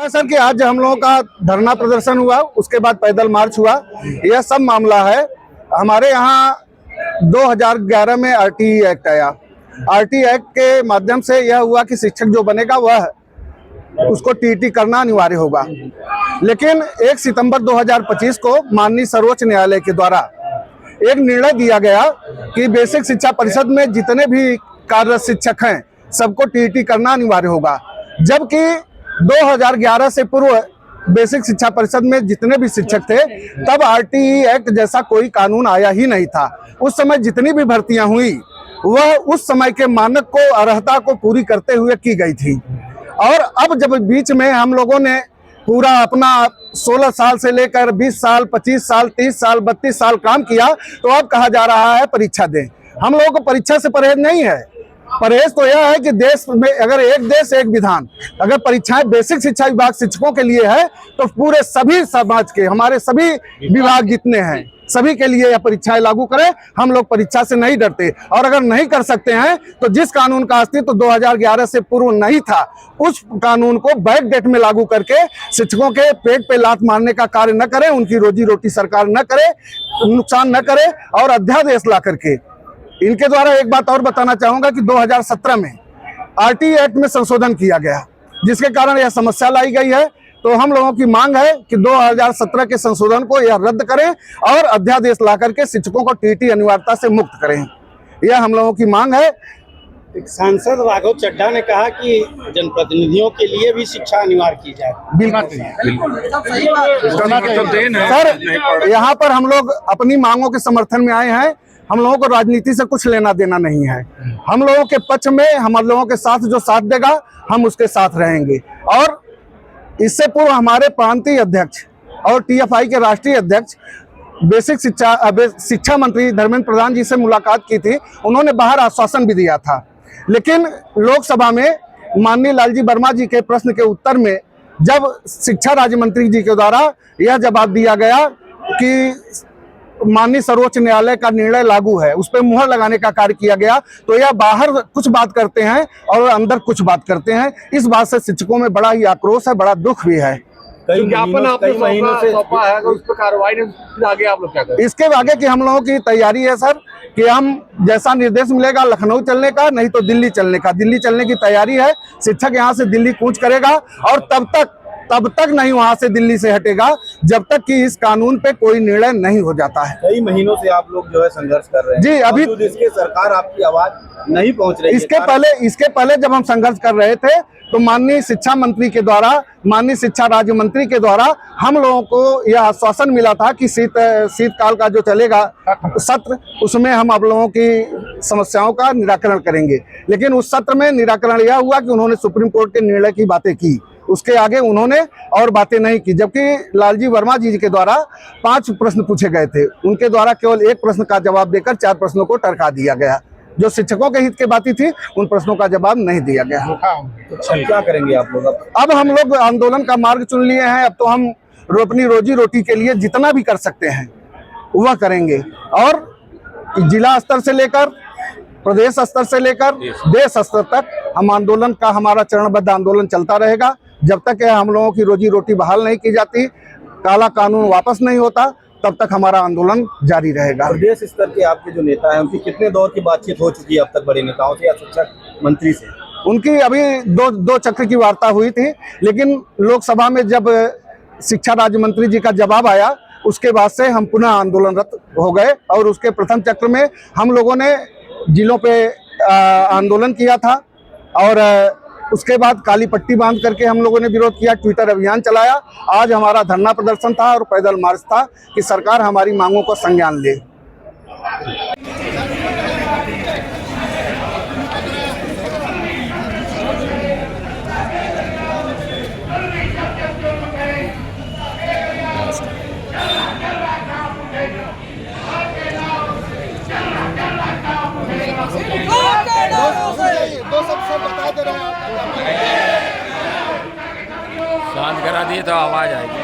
है सर कि आज हम लोगों का धरना प्रदर्शन हुआ, उसके बाद पैदल मार्च हुआ। यह सब मामला है। हमारे यहाँ 2011 में आरटीई एक्ट आया। आरटीई एक्ट के माध्यम से यह हुआ कि शिक्षक जो बनेगा वह उसको टीटी करना अनिवार्य होगा। लेकिन 1 सितंबर 2025 को माननीय सर्वोच्च न्यायालय के द्वारा एक निर्णय दिया गया कि बेसिक शिक्षा परिषद में जितने भी कार्यरत शिक्षक हैं सबको टीटी करना अनिवार्य होगा। जबकि 2011 से पूर्व बेसिक शिक्षा परिषद में जितने भी शिक्षक थे तब आरटीई एक्ट जैसा कोई कानून आया ही नहीं था। उस समय जितनी भी भर्तियां हुई वह उस समय के मानक को, अर्हता को पूरी करते हुए की गई थी। और अब जब बीच में हम लोगों ने पूरा अपना 16 साल से लेकर 20 साल, 25 साल, 30 साल, 32 साल काम किया तो अब कहा जा रहा है परीक्षा दें। हम लोगों को परीक्षा से परहेज नहीं है। परहेज तो यह है कि देश में अगर एक देश एक विधान, अगर परीक्षाएं बेसिक शिक्षा विभाग शिक्षकों के लिए है तो पूरे सभी समाज के, हमारे सभी विभाग जितने हैं सभी के लिए यह परीक्षाएं लागू करें। हम लोग परीक्षा से नहीं डरते और अगर नहीं कर सकते हैं तो जिस कानून का अस्तित्व 2011 से पूर्व नहीं था उस कानून को बैक डेट में लागू करके शिक्षकों के पेट पे लात मारने का कार्य न करें, उनकी रोजी रोटी सरकार न करे, नुकसान न करे और अध्यादेश ला करके। इनके द्वारा एक बात और बताना चाहूंगा कि 2017 में आरटीई एक्ट में संशोधन किया गया जिसके कारण यह समस्या लाई गई है। तो हम लोगों की मांग है कि 2017 के संशोधन को यह रद्द करें और अध्यादेश ला करके शिक्षकों को टीटी अनिवार्यता से मुक्त करें। यह हम लोगों की मांग है। सांसद राघव चड्ढा ने कहा कि जनप्रतिनिधियों के लिए भी शिक्षा अनिवार्य की जाए। बिल्कुल सर, यहाँ पर हम लोग अपनी मांगों के समर्थन में आए हैं। हम लोगों को राजनीति से कुछ लेना देना नहीं है। हम लोगों के पक्ष में, हम लोगों के साथ जो साथ देगा हम उसके साथ रहेंगे। और इससे पूर्व हमारे प्रांतीय अध्यक्ष और टीएफआई के राष्ट्रीय अध्यक्ष बेसिक शिक्षा मंत्री धर्मेंद्र प्रधान जी से मुलाकात की थी। उन्होंने बाहर आश्वासन भी दिया था, लेकिन लोकसभा में माननीय लालजी वर्मा जी के प्रश्न के उत्तर में जब शिक्षा राज्य मंत्री जी के द्वारा यह जवाब दिया गया कि माननीय सर्वोच्च न्यायालय का निर्णय लागू है, उस पर मुहर लगाने का कार्य किया गया, तो यह बाहर कुछ बात करते हैं और अंदर कुछ बात करते हैं। इस बात से शिक्षकों में बड़ा ही आक्रोश है, बड़ा दुख भी है। ज्ञापन आपने सौंपा है, उस पर कार्रवाई आगे आप लोग क्या करें? इसके आगे की हम लोगों की तैयारी है सर कि हम जैसा निर्देश मिलेगा लखनऊ चलने का, नहीं तो दिल्ली चलने का। दिल्ली चलने की तैयारी है। शिक्षक यहाँ से दिल्ली कूच करेगा और तब तक नहीं वहां से दिल्ली से हटेगा जब तक कि इस कानून पे कोई निर्णय नहीं हो जाता है। कई महीनों से आप लोग जो है संघर्ष कर रहे हैं जी। अभी इसके सरकार आपकी आवाज नहीं पहुंच रही है। इसके पहले जब हम संघर्ष कर रहे थे तो माननीय शिक्षा मंत्री के द्वारा, माननीय शिक्षा राज्य मंत्री के द्वारा हम लोगों को यह आश्वासन मिला था कि शीतकाल का जो चलेगा सत्र, उसमें हम आप लोगों की समस्याओं का निराकरण करेंगे। लेकिन उस सत्र में निराकरण यह हुआ कि उन्होंने सुप्रीम कोर्ट के निर्णय की बातें की, उसके आगे उन्होंने और बातें नहीं की। जबकि लालजी वर्मा जी के द्वारा 5 प्रश्न पूछे गए थे, उनके द्वारा केवल 1 प्रश्न का जवाब देकर 4 प्रश्नों को टरका दिया गया। जो शिक्षकों के हित की बातें थी उन प्रश्नों का जवाब नहीं दिया गया। तो क्या करेंगे आप लोग? अब हम लोग आंदोलन का मार्ग चुन लिए हैं। अब तो हम अपनी रोजी रोटी के लिए जितना भी कर सकते हैं वह करेंगे और जिला स्तर से लेकर प्रदेश स्तर से लेकर देश स्तर तक हम आंदोलन का, हमारा चरणबद्ध आंदोलन चलता रहेगा जब तक हम लोगों की रोजी रोटी बहाल नहीं की जाती, काला कानून वापस नहीं होता, तब तक हमारा आंदोलन जारी रहेगा। प्रदेश स्तर के आपके जो नेता हैं उनकी कितने दौर की बातचीत हो चुकी है अब तक बड़े नेताओं से या शिक्षक मंत्री से? उनकी अभी दो चक्र की वार्ता हुई थी, लेकिन लोकसभा में जब शिक्षा राज्य मंत्री जी का जवाब आया उसके बाद से हम पुनः आंदोलनरत हो गए। और उसके प्रथम चक्र में हम लोगों ने जिलों पे आंदोलन किया था और उसके बाद काली पट्टी बांध करके हम लोगों ने विरोध किया, ट्विटर अभियान चलाया। आज हमारा धरना प्रदर्शन था और पैदल मार्च था कि सरकार हमारी मांगों को संज्ञान ले। शांत करा दिए तो आवाज आएगी।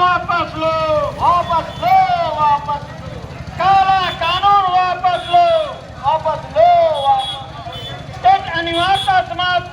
वापस लो वापस लो वापस काला कानून वापस लो वापस लो वापस टेट अनिवार्यता समाप्त